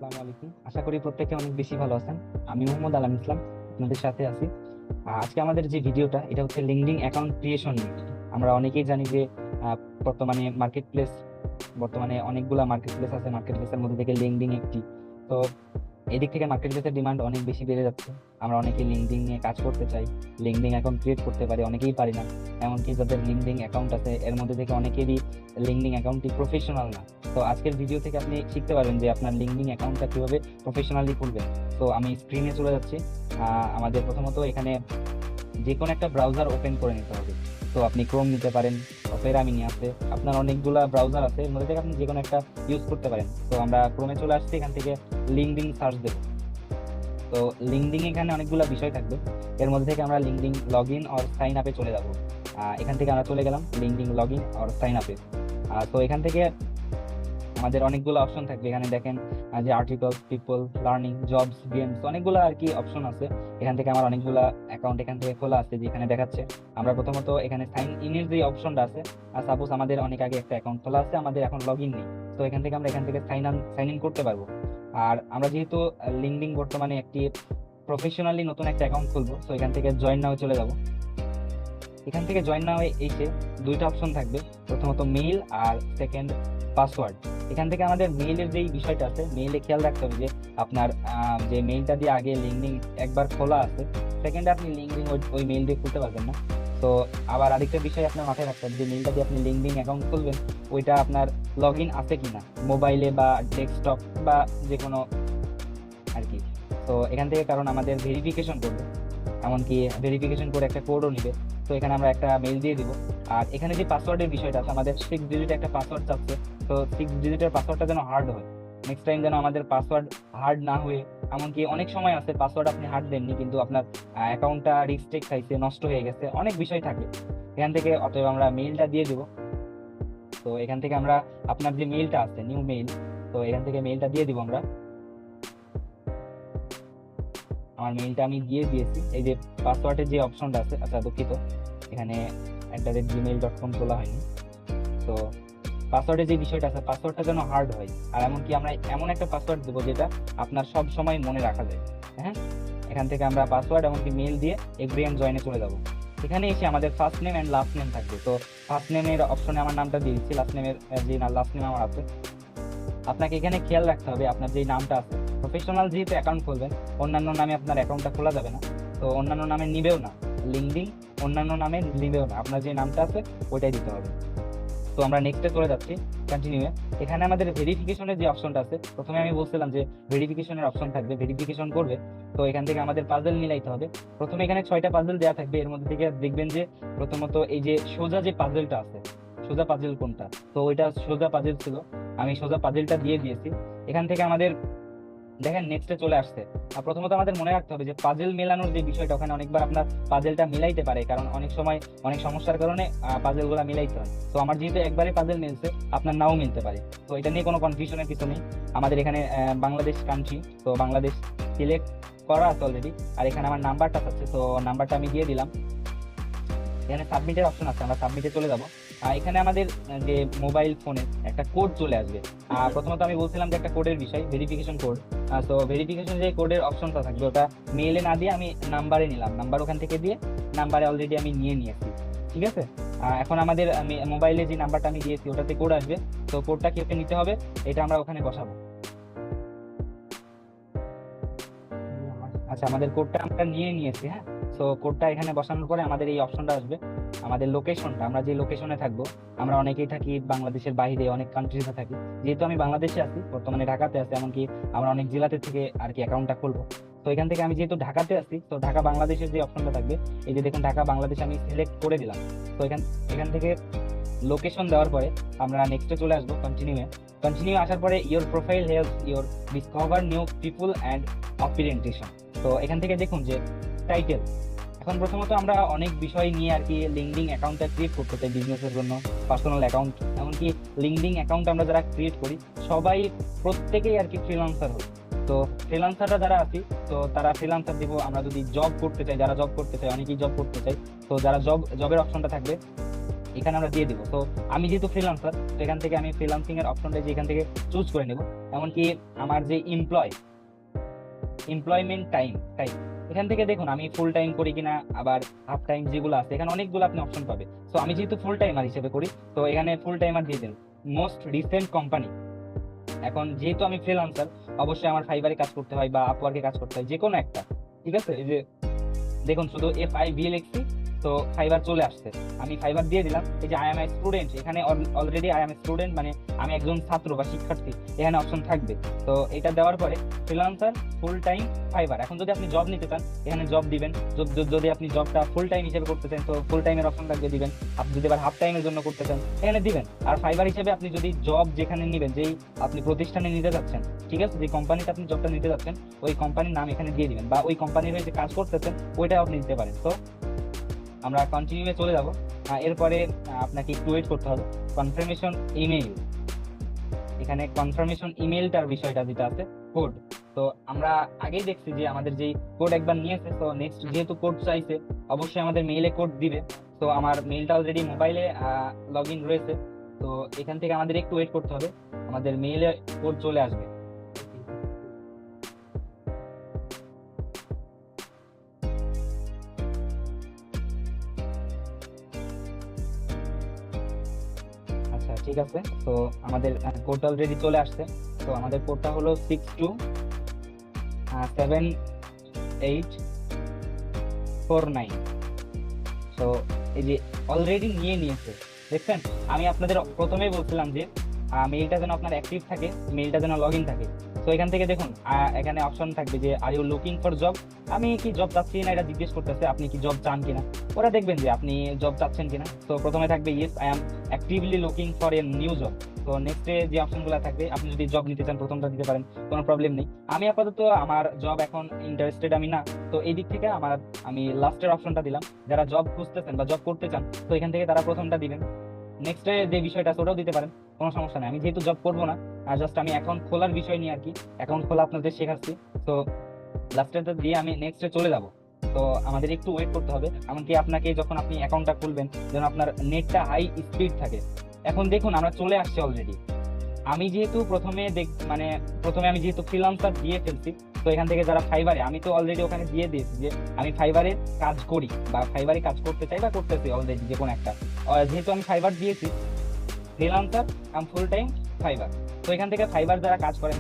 আসসালামু আলাইকুম। আশা করি প্রত্যেকে অনেক বেশি ভালো আছেন। আমি মোহাম্মদ আলাম ইসলাম আপনাদের সাথে আছি। আজকে আমাদের যে ভিডিওটা এটা হচ্ছে লিঙ্কডইন অ্যাকাউন্ট ক্রিয়েশন নিয়ে। আমরা অনেকেই জানি যে আহ, বর্তমানে মার্কেট প্লেস বর্তমানে অনেকগুলা মার্কেট প্লেস আছে, মার্কেট প্লেসের মধ্যে থেকে লিঙ্কডইন একটি। তো এদিক থেকে মার্কেট প্লেসের ডিমান্ড অনেক বেশি বেড়ে যাচ্ছে। আমরা অনেকেই লিঙ্কডইন নিয়ে কাজ করতে চাই, লিঙ্কডইন অ্যাকাউন্ট ক্রিয়েট করতে পারি, অনেকেই পারি না। এমনকি যাদের লিঙ্কডইন অ্যাকাউন্ট আছে এর মধ্যে থেকে অনেকেরই লিঙ্কডইন অ্যাকাউন্টটি প্রফেশনাল না। তো আজকের ভিডিও থেকে আপনি শিখতে পারবেন যে আপনার লিঙ্কডইন অ্যাকাউন্টটা কিভাবে প্রফেশনালি খুলবেন। তো আমি স্ক্রিনে চলে যাচ্ছি। আমাদের প্রথমত এখানে যে কোনো একটা ব্রাউজার ওপেন করে নিতে হবে। তো আপনি ক্রোম নিতে পারেন, অপেরা মিনি আছে, আপনার অনেকগুলা ব্রাউজার আছে, এর মধ্যে থেকে আপনি যে কোনো একটা ইউজ করতে পারেন। তো আমরা ক্রোমে চলে আসছি, এখান থেকে লিঙ্কডইন সার্চ দেবো। তো লিঙ্কডইন এখানে অনেকগুলা বিষয় থাকবে, এর মধ্যে থেকে আমরা LinkedIn log in or sign আপে চলে যাব। এখান থেকে আমরা চলে গেলাম LinkedIn log in or sign আপে। তো এখান থেকে আমাদের অনেকগুলো অপশন থাকবে। এখানে দেখেন যে article, people, learning, jobs, games, অনেকগুলো আর কি অপশন আছে। এখান থেকে আমার অনেকগুলা অ্যাকাউন্ট এখান থেকে খোলা আছে, যেখানে দেখাচ্ছে। আমরা প্রথমত এখানে সাইন ইনের যে অপশনটা আছে, সাপোজ আমাদের অনেক আগে একটা অ্যাকাউন্ট খোলা আছে, আমাদের এখন লগ ইন নেই। তো এখান থেকে আমরা এখান থেকে সাইন ইন করতে পারবো। আর আমরা যেহেতু লিঙ্কডইন বর্তমানে একটি প্রফেশনালি নতুন একটা অ্যাকাউন্ট খুলবো, তো এখান থেকে জয়েন নাও চলে যাব। এখান থেকে জয়েন নাও এসে দুইটা অপশন থাকবে, প্রথমত মেইল আর সেকেন্ড পাসওয়ার্ড। এখান থেকে আমাদের মেইলের যেই বিষয়টা আছে, মেইলে খেয়াল রাখতে হবে যে আপনার যে মেইলটা দিয়ে আগে লিঙ্কডইন একবার খোলা আছে, সেকেন্ডে আপনি লিঙ্কডইন ওই মেইল দিয়ে খুলতে পারবেন না। তো আবার আরেকটা বিষয় আপনার মাথায় রাখতে হবে যে মেইলটা দিয়ে আপনি লিঙ্কডইন অ্যাকাউন্ট খুলবেন, ওইটা আপনার লগ ইন আছে কিনা মোবাইলে বা ডেস্কটপ বা যে কোনো আর কি। তো এখান থেকে কারণ আমাদের ভেরিফিকেশন করবে, এমনকি ভেরিফিকেশন করে একটা কোডও নিবে। তো এখানে আমরা একটা মেল দিয়ে দিব। আর এখানে যে পাসওয়ার্ডের বিষয়টা আছে, আমাদের 6 ডিজিট একটা পাসওয়ার্ড চাচ্ছে। তো 6 ডিজিটের পাসওয়ার্ডটা যেন হার্ড হয়, নেক্সট টাইম যেন আমাদের পাসওয়ার্ড হার্ড না হয়ে, এমনকি অনেক সময় আছে পাসওয়ার্ড আপনি হার্ড দেননি কিন্তু আপনার অ্যাকাউন্টটা রিস্ট্রিক্ট খাইছে, নষ্ট হয়ে গেছে, অনেক বিষয় থাকে এখান থেকে। অতএব আমরা মেইলটা দিয়ে দিব। তো এখান থেকে আমরা আপনার যে মেইলটা আছে, নিউ মেইল, তো এখান থেকে মেইলটা দিয়ে দিব আমরা। আমার মেইলটা আমি দিয়ে দিয়েছি। এই যে পাসওয়ার্ডের যে অপশনটা আছে, আচ্ছা দুঃখিত, এখানে @gmail.com তোলা হয়নি। তো পাসওয়ার্ডের যে বিষয়টা আছে, পাসওয়ার্ডটা যেন হার্ড হয়, আর এমনকি আমরা এমন একটা পাসওয়ার্ড দেবো যেটা আপনার সব সময় মনে রাখা যায়। হ্যাঁ, এখান থেকে আমরা পাসওয়ার্ড এমনকি মেইল দিয়ে এগ্রি এন্ড জয়েনে চলে যাব। এখানে এসে আমাদের first name and last name থাকবে। তো ফার্স্ট নেমের অপশনে আমার নামটা দিয়ে দিচ্ছি, লাস্ট নেমের যে লাস্ট নেম আমার আছে। আপনাকে এখানে খেয়াল রাখতে হবে আপনার যে নামটা আছে, প্রফেশনাল যেহেতু অ্যাকাউন্ট খুলবেন, অন্যান্য নামে আপনার অ্যাকাউন্টটা খোলা যাবে না। তো অন্যান্য নামে নিবেও না, লিঙ্কডইন অন্যান্য নামে নিবেও না, আপনার যে নামটা আছে ওইটাই দিতে হবে। তো আমরা নেক্সটে চলে যাচ্ছি, কন্টিনিউ। এখানে আমাদের ভেরিফিকেশনের যে অপশনটা আছে, প্রথমে আমি বলছিলাম যে ভেরিফিকেশনের অপশন থাকবে, ভেরিফিকেশন করবে। তো এখান থেকে আমাদের পাজল মিলাইতে হবে। প্রথমে এখানে 6টা পাজল দেওয়া থাকবে, এর মধ্যে থেকে দেখবেন যে প্রথমত এই যে সোজা যে পাজলটা আছে, সোজা পাজল কোনটা, তো ওইটা সোজা পাজল ছিল, আমি সোজা পাজলটা দিয়ে দিয়েছি। এখান থেকে আমাদের দেখেন নেক্সটে চলে আসছে। আর প্রথমত আমাদের মনে রাখতে হবে যে পাজেল মেলানোর যে বিষয়টা, ওখানে অনেকবার আপনার পাজেলটা মিলাইতে পারে, কারণ অনেক সময় অনেক সমস্যার কারণে পাজেল গুলা মিলাইতে হয়। তো আমার যেহেতু একবারে পাজেল মিলছে, আপনার নাও মিলতে পারে। তো এটা নিয়ে কোনো কনফিউশনের কিছু নেই। আমাদের এখানে বাংলাদেশ কান্ট্রি, তো বাংলাদেশ সিলেক্ট করা আছে অলরেডি। আর এখানে আমার নাম্বারটা আছে, তো নাম্বারটা আমি দিয়ে দিলাম। এখানে সাবমিটের অপশন আছে, আমরা সাবমিটে চলে যাব। এখানে আমাদের যে মোবাইল ফোনে একটা কোড চলে আসবে। প্রথমত আমি বলছিলাম যে একটা কোডের বিষয়, ভেরিফিকেশন কোড। তো ভেরিফিকেশন যে কোডের অপশনটা থাকবে, ওটা মেইলে না দিয়ে আমি নাম্বারে নিলাম, নাম্বার ওখান থেকে দিয়ে নাম্বারে অলরেডি আমি নিয়েছি। ঠিক আছে, এখন আমাদের মোবাইলে যে নাম্বারটা আমি দিয়েছি ওটাতে কোড আসবে। তো কোডটা কেটে নিতে হবে, এটা আমরা ওখানে বসাবো। আচ্ছা, আমাদের কোডটা আমরা নিয়ে নিয়েছি। হ্যাঁ, তো কোডটা এখানে বসানোর পরে আমাদের এই অপশনটা আসবে। আমাদের লোকেশনটা, আমরা যে লোকেশনে থাকবো, আমরা অনেকেই থাকি বাংলাদেশের বাইরে, অনেক কান্ট্রিতে থাকি। যেহেতু আমি বাংলাদেশে আছি, বর্তমানে ঢাকাতে আছি, এমনকি আমরা অনেক জেলাতে থেকে আর কি অ্যাকাউন্টটা খুলবো। তো এখান থেকে আমি যেহেতু ঢাকাতে আছি, তো ঢাকা বাংলাদেশের যে অপশনটা থাকবে, এই যে দেখুন ঢাকা বাংলাদেশ আমি সিলেক্ট করে দিলাম। তো এখান থেকে লোকেশন দেওয়ার পরে আমরা নেক্সটে চলে আসবো, কন্টিনিউ আসার পরে your profile helps your discover new people and orientation. তো এখান থেকে দেখুন যে টাইটেল, এখন প্রথমত আমরা অনেক বিষয় নিয়ে আর কি লিঙ্কডইন অ্যাকাউন্টটা ক্রিয়েট করতে চাই বিজনেসের জন্য, পার্সোনাল অ্যাকাউন্ট, এমনকি লিঙ্কডইন অ্যাকাউন্ট আমরা যারা ক্রিয়েট করি সবাই প্রত্যেকেই আর কি ফ্রিল্যান্সার হই। তো ফ্রিল্যান্সাররা যারা আছি, তো তারা ফ্রিল্যান্সার দিব। আমরা যদি জব করতে চাই, যারা জব করতে চাই, অনেকেই জব করতে চাই, তো যারা জবের অপশনটা থাকবে, এখানে আমরা দিয়ে দিব। তো আমি যেহেতু ফ্রিল্যান্সার, তো এখান থেকে আমি ফ্রিল্যান্সিং এর অপশনটা যে এখান থেকে চুজ করে নেব। এমনকি আমার যে এমপ্লয়মেন্ট টাইপ, এখান থেকে দেখুন আমি ফুল টাইম করি কিনা, আবার হাফ টাইম যেগুলো আছে এখানে অনেকগুলো আপনি অপশন পাবে। তো আমি যেহেতু ফুল টাইমার হিসেবে করি, তো এখানে ফুল টাইমার দিয়ে দেন। মোস্ট রিসেন্ট কোম্পানি, এখন যেহেতু আমি ফ্রিল্যান্সার, অবশ্যই আমার ফাইবারে কাজ করতে হয় বা আপওয়ার্কে কাজ করতে হয়, যে কোনো একটা। ঠিক আছে, এই যে দেখুন শুধু FIB লিখছি, তো ফাইবার চলে আসছে। আমি ফাইবার দিয়ে দিলাম। এই যে আই এম এ স্টুডেন্ট, এখানে অলরেডি আই এম স্টুডেন্ট মানে আমি একজন ছাত্র বা শিক্ষার্থী, এখানে অপশন থাকবে। তো এটা দেওয়ার পরে ফ্রিল্যান্সার, ফুল টাইম, ফাইবার। এখন যদি আপনি জব নিতে চান, এখানে জব দিবেন। যদি আপনি জবটা ফুল টাইম হিসেবে করতে চান, তো ফুল টাইমের অপশন থাকবে, দিবেন। আপনি যদি আবার হাফ টাইমের জন্য করতে চান, এখানে দিবেন। আর ফাইবার হিসেবে আপনি যদি জব যেখানে নিবেন, যেই আপনি প্রতিষ্ঠানে নিতে যাচ্ছেন, ঠিক আছে, যে কোম্পানিতে আপনি জবটা নিতে যাচ্ছেন, ওই কোম্পানির নাম এখানে দিয়ে দিবেন, বা ওই কোম্পানির হয়ে যে কাজ করতেছেন ওইটাও আপনি নিতে পারেন। তো আমরা কন্টিনিউয়ে চলে যাব। এরপরে আপনাকে একটু ওয়েট করতে হবে। কনফার্মেশন ইমেইল, এখানে কনফার্মেশন ইমেইলটার বিষয়টা যেটা আছে, কোড। তো আমরা আগেই দেখছি যে আমাদের যেই কোড একবার নিয়েছে, তো নেক্সট যেহেতু কোড চাইছে, অবশ্যই আমাদের মেইলে কোড দিবে। তো আমার মেইলটা অলরেডি মোবাইলে লগ ইন রয়েছে। তো এখান থেকে আমাদের একটু ওয়েট করতে হবে, আমাদের মেইলে কোড চলে আসবে। আচ্ছা ঠিক আছে, তো আমাদের কোডটা অলরেডি চলে আসছে। তো আমাদের কোডটা হলো 627849। তো এই যে অলরেডি নিয়ে নিয়েছে, দেখছেন। আমি আপনাদের প্রথমেই বলছিলাম যে মেইলটা যেন আপনার অ্যাক্টিভ থাকে, মেইলটা যেন লগ ইন থাকে। তো এখান থেকে দেখুন এখানে অপশন থাকবে যে are you looking for job. আমি কি জব চাচ্ছি না এটা জিজ্ঞেস করতেছে, আপনি কি জব চান কিনা। ওরা দেখবেন যে আপনি জব চাচ্ছেন কিনা। তো প্রথমে থাকবে yes I am actively looking for a new job. তো নেক্সটে যে অপশনগুলো থাকবে, আপনি যদি জব নিতে চান প্রথমটা দিতে পারেন, কোনো প্রবলেম নেই। আমি আপাতত আমার জব এখন ইন্টারেস্টেড আমি না, তো এই দিক থেকে আমি লাস্টের অপশনটা দিলাম। যারা জব খুঁজতেছেন বা জব করতে চান, তো এখান থেকে তারা প্রথমটা দিবেন। নেক্সটে যে বিষয়টা আছে ওটাও দিতে পারেন, কোনো সমস্যা নেই। আমি যেহেতু জব করবো না, জাস্ট আমি অ্যাকাউন্ট খোলার বিষয় নিয়ে আর কি, অ্যাকাউন্ট খোলা আপনাদের শেখাচ্ছি। তো লাস্টেরটা দিয়ে আমি নেক্সটে চলে যাব। তো আমাদের একটু ওয়েট করতে হবে। এমনকি আপনাকে যখন আপনি অ্যাকাউন্টটা খুলবেন, যেন আপনার নেটটা হাই স্পিড থাকে। এখন দেখুন আমরা চলে আসছি অলরেডি। আমি যেহেতু প্রথমে আমি যেহেতু ফ্রিল্যান্সার দিয়ে ফেলছি, তো এখান থেকে যারা ফাইবারে, আমি তো অলরেডি ওখানে দিয়ে দিয়েছি যে আমি ফাইবারে কাজ করি বা ফাইবারে কাজ করতে চাই বা করতেছি অলরেডি যে কোনো একটা। যেহেতু আমি ফাইবার দিয়েছি, ফ্রিল্যান্সার ফুল টাইম ফাইবার। তো এখান থেকে ফাইবার যারা কাজ করে,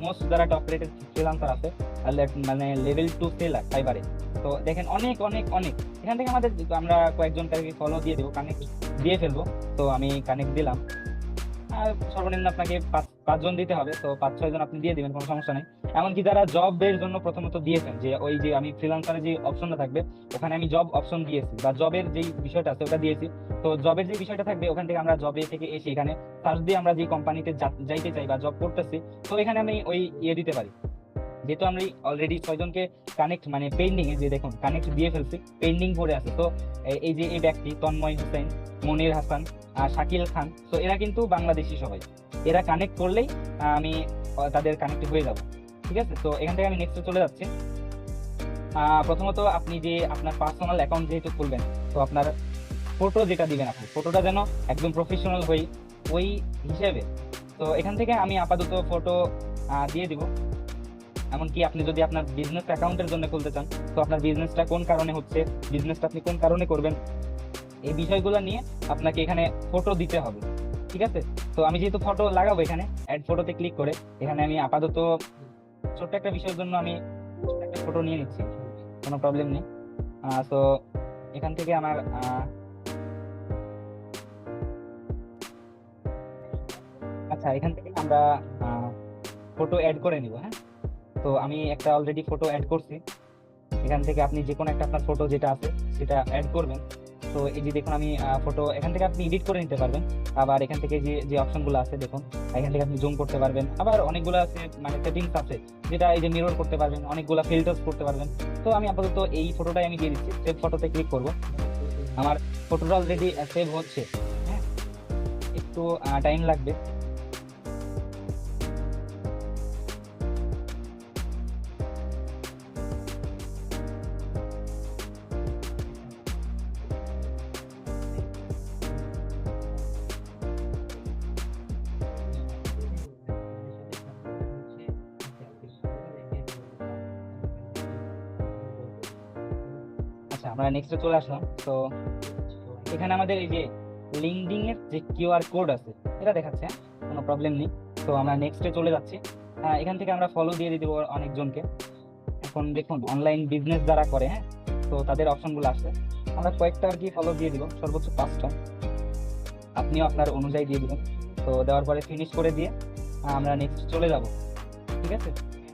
মোস্ট যারা টপ রেটেড ফ্রিল্যান্সার আছে, মানে লেভেল 2 সেলার ফাইবারে। তো দেখেন অনেক অনেক অনেক, এখান থেকে আমরা কয়েকজনকে ফলো দিয়ে দেবো, কানেক্ট দিয়ে ফেলবো। তো আমি কানেক্ট দিলাম। আর সর্বনিম্ন আপনাকে পাঁচজন দিতে হবে, তো 5-6 জন আপনি দিয়ে দিবেন, কোনো সমস্যা নেই। এমনকি যারা জবের জন্য প্রথমত দিয়েছেন, যে ওই যে আমি ফ্রিল্যান্সারের যে অপশনটা থাকবে, ওখানে আমি জব অপশন দিয়েছি বা জবের যেই বিষয়টা আছে ওটা দিয়েছি। তো জবের যে বিষয়টা থাকবে, ওখান থেকে আমরা জবে থেকে এসে এখানে সার্চ দিয়ে আমরা যে কোম্পানিতে যাইতে চাই বা জব করতেছি, তো এখানে আমি ওই দিতে পারি। যেহেতু আমি অলরেডি 6 জনকে কানেক্ট পেন্ডিং এ, যে দেখুন কানেক্ট দিয়ে ফেলছি, পেন্ডিং করে আছে। তো এই যে এই ব্যক্তি তন্ময় হোসেন, মনির হাসান, শাকিল খান, তো এরা কিন্তু বাংলাদেশি সবাই। এরা কানেক্ট করলেই আমি তাদের কানেক্ট হয়ে যাব। ঠিক আছে, তো এখান থেকে আমি নেক্সটে চলে যাচ্ছি। প্রথমত আপনি যে আপনার পার্সোনাল অ্যাকাউন্ট যেহেতু খুলবেন, তো আপনার ফটো যেটা দিবেন, আপনি ফটোটা যেন একদম প্রফেশনাল ওই হিসেবে। তো এখান থেকে আমি আপাতত ফটো দিয়ে দিব। এমনকি আপনি যদি আপনার বিজনেস অ্যাকাউন্টের জন্য খুলতে চান, তো আপনার বিজনেসটা কোন কারণে হচ্ছে, বিজনেসটা আপনি কোন কারণে করবেন, এই বিষয়গুলো নিয়ে আপনাকে এখানে ফটো দিতে হবে। ঠিক আছে, তো আমি যেহেতু ফটো লাগাবো, এখানে অ্যাড ফটোতে ক্লিক করে এখানে আমি আপাতত ছোট্ট একটা বিষয়ের জন্য আমি একটা ফটো নিয়ে নিচ্ছি, কোনো প্রবলেম নেই। তো এখান থেকে আমার আচ্ছা, এখান থেকে আমরা ফটো অ্যাড করে নিব। হ্যাঁ, তো আমি একটা অলরেডি ফটো অ্যাড করছি। এখান থেকে আপনি যে কোনো একটা আপনার ফটো যেটা আছে সেটা অ্যাড করবেন। তো এই যে দেখুন আমি ফটো এখান থেকে আপনি এডিট করে নিতে পারবেন। আবার এখান থেকে যে অপশনগুলো আছে দেখুন, এখান থেকে আপনি জুম করতে পারবেন। আবার অনেকগুলো আছে সেটিংস আছে, যেটা এই যে মিরর করতে পারবেন, অনেকগুলো ফিল্টার্স করতে পারবেন। তো আমি আপাতত এই ফটোটাই আমি দিয়ে দিচ্ছি, সেভ ফটোতে ক্লিক করব। আমার ফটোটা অলরেডি সেভ হচ্ছে। হ্যাঁ, একটু টাইম লাগবে। আচ্ছা, আমরা নেক্সটে চলে আসলাম। তো এখানে আমাদের এই যে লিঙ্কডইন এর যে কিউআর কোড আছে এটা দেখাচ্ছে, হ্যাঁ? কোনো প্রবলেম নেই। তো আমরা নেক্সটে চলে যাচ্ছি। এখান থেকে আমরা ফলো দিয়ে দিব অনেকজনকে। এখন দেখুন অনলাইন বিজনেস যারা করে, হ্যাঁ, তো তাদের অপশনগুলো আসছে। আমরা কয়েকটা আর কি ফলো দিয়ে দিব, সর্বোচ্চ 5টা। আপনিও আপনার অনুযায়ী দিয়ে দিবেন। তো দেওয়ার পরে ফিনিশ করে দিয়ে আমরা নেক্সট চলে যাব, ঠিক আছে?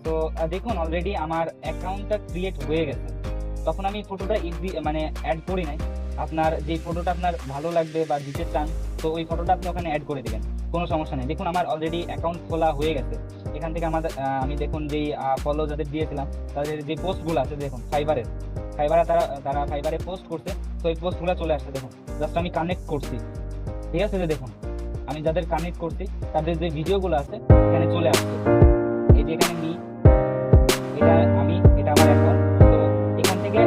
তো দেখুন অলরেডি আমার অ্যাকাউন্টটা ক্রিয়েট হয়ে গেছে। তখন আমি ফটোটা মানে অ্যাড করি নাই। আপনার যে ফটোটা আপনার ভালো লাগবে বা দিতে চান, তো ওই ফটোটা আপনি ওখানে অ্যাড করে দিবেন, কোনো সমস্যা নেই। দেখুন আমার অলরেডি অ্যাকাউন্ট খোলা হয়ে গেছে। এখান থেকে আমাদের আমি দেখুন যেই ফলো যাদের দিয়েছিলাম তাদের যে পোস্টগুলো আছে, দেখুন ফাইবারে তারা তারা ফাইবারে পোস্ট করছে। তো এই পোস্টগুলো চলে আসছে, দেখুন জাস্ট আমি কানেক্ট করছি, ঠিক আছে? যে দেখুন আমি যাদের কানেক্ট করছি তাদের যে ভিডিওগুলো আছে এখানে চলে আসছে। এই যে এখানে এটা আমি, এটা আমার অ্যাকাউন্ট। তো এখান থেকে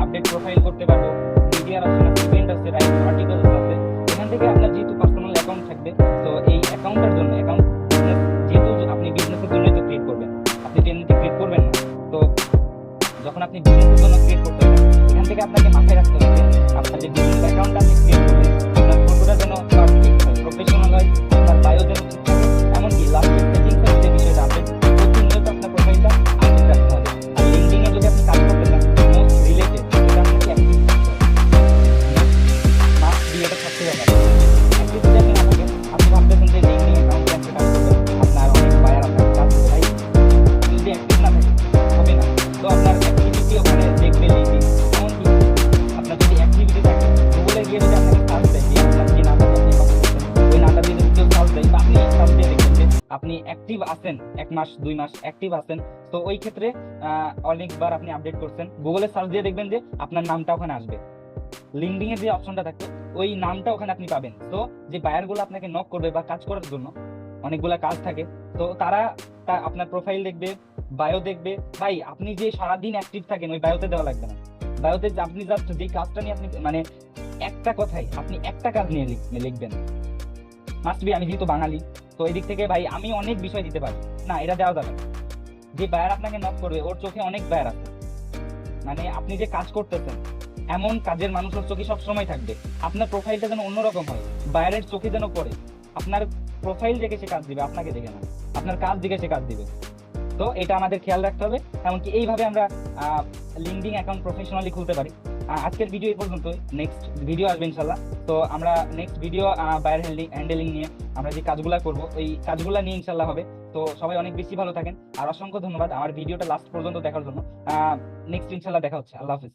আপডেট প্রোফাইল করতে পারবো, মিডিয়ার অপশন আছে, ইভেন্ট আছে, রাইট আর্টিকেলস আছে। এখান থেকে আপনার যেহেতু পার্সোনাল অ্যাকাউন্ট থাকবে, তো এই অ্যাকাউন্টের জন্য যেহেতু আপনি বিজনেসের জন্যই তো ক্রিয়েট করবেন, আপনি এমনিতে ক্রিয়েট করবেন না। তো যখন আপনি বিজনেসের জন্য ক্রিয়েট করতে হবে, এখান থেকে আপনাকে মাথায় রাখতে হবে যে আপনার যে বিজনেস অ্যাকাউন্ট আপনি ক্রিয়েট করবেন, আপনার ফটোটা যেন পারফেক্ট হয়, প্রফেশনাল হয়, আপনার বায়ো যেন ঠিক থাকে, এমনকি লাস্ট সেটিংসের যে বিষয়টা আপডেট প্রতিনিয়ত আপনার প্রোফাইলটা আপডেট রাখতে হবে। আর লিঙ্কডইনে যদি আপনি কাজ করতে চান মোস্ট রিলেটেড, এটা আপনাকে অ্যাক্টিভ থাকতে হবে, মাস্ট বি, এটা থাকতে হবে। অ্যাক্টিভ যদি আপনি না থাকেন, আপনি ভাবতেছেন যে লিঙ্কডইন অ্যাকাউন্টে একটা কাজ করবেন, আপনার অনেক বায়ার আপনার কাজ করবে, ভাই যদি অ্যাক্টিভ না থাকে হবে না। তো আপনার অ্যাক্টিভিটি ওখানে দেখবে লিঙ্কডইন। এমনকি আপনার যদি অ্যাক্টিভিটি থাকে, গুগলে গিয়ে যদি আপনাকে সার্চ দেয় যে আপনার যে নামটা আপনি কথা বলছেন, ওই নামটা দিয়ে যদি কেউ সার্চ দেয় বা আপনি সার্চ দিয়ে দেখবেন যে আপনি অ্যাক্টিভ আছেন 1 মাস 2 মাস অ্যাক্টিভ আছেন, তো ওই ক্ষেত্রে অনেকবার আপনি আপডেট করছেন, গুগলে সার্চ দিয়ে দেখবেন যে আপনার নামটা ওখানে আসবে। লিঙ্কডইন এর যে অপশনটা থাকে ওই নামটা ওখানে আপনি পাবেন। তো যে বায়ারগুলো আপনাকে নক করবে বা কাজ করার জন্য, অনেকগুলা কাজ থাকে, তো তারা আপনার প্রোফাইল দেখবে, বায়ো দেখবে। ভাই আপনি যে সারাদিন অ্যাক্টিভ থাকেন ওই বায়োতে দেওয়া লাগবে না। বায়োতে আপনি জাস্ট যে কাজটা নিয়ে আপনি মানে একটা কথাই আপনি একটা কাজ নিয়ে লিখবেন। মাস্ট বি, আমি যেহেতু বাঙালি তো এই দিক থেকে ভাই আমি অনেক বিষয় দিতে পারি না, এটা দেওয়া যাবে না। যে বায়ার আপনাকে নক করবে ওর চোখে অনেক বায়ার আছে, মানে আপনি যে কাজ করতেছেন এমন কাজের মানুষের চোখে সবসময় থাকবে। আপনার প্রোফাইলটা যেন অন্যরকম হয়, বাইরের চোখে যেন পড়ে। আপনার প্রোফাইল দেখে সে কাজ দিবে, আপনাকে দেখে না, আপনার কাজ দেখে সে কাজ দিবে। তো এটা আমাদের খেয়াল রাখতে হবে। এমনকি এইভাবে আমরা লিঙ্কডইন অ্যাকাউন্ট প্রফেশনালি খুলতে পারি। আজকের ভিডিও এই পর্যন্ত, নেক্সট ভিডিও আসবে ইনশাল্লাহ। তো আমরা নেক্সট ভিডিও বায়ার হ্যান্ডেলিং নিয়ে আমরা যে কাজগুলো করবো ওই কাজগুলো নিয়ে ইনশাল্লাহ হবে। তো সবাই অনেক বেশি ভালো থাকেন, আর অসংখ্য ধন্যবাদ আমার ভিডিওটা লাস্ট পর্যন্ত দেখার জন্য। নেক্সট ইনশাল্লাহ দেখা হচ্ছে। আল্লাহ হাফিজ।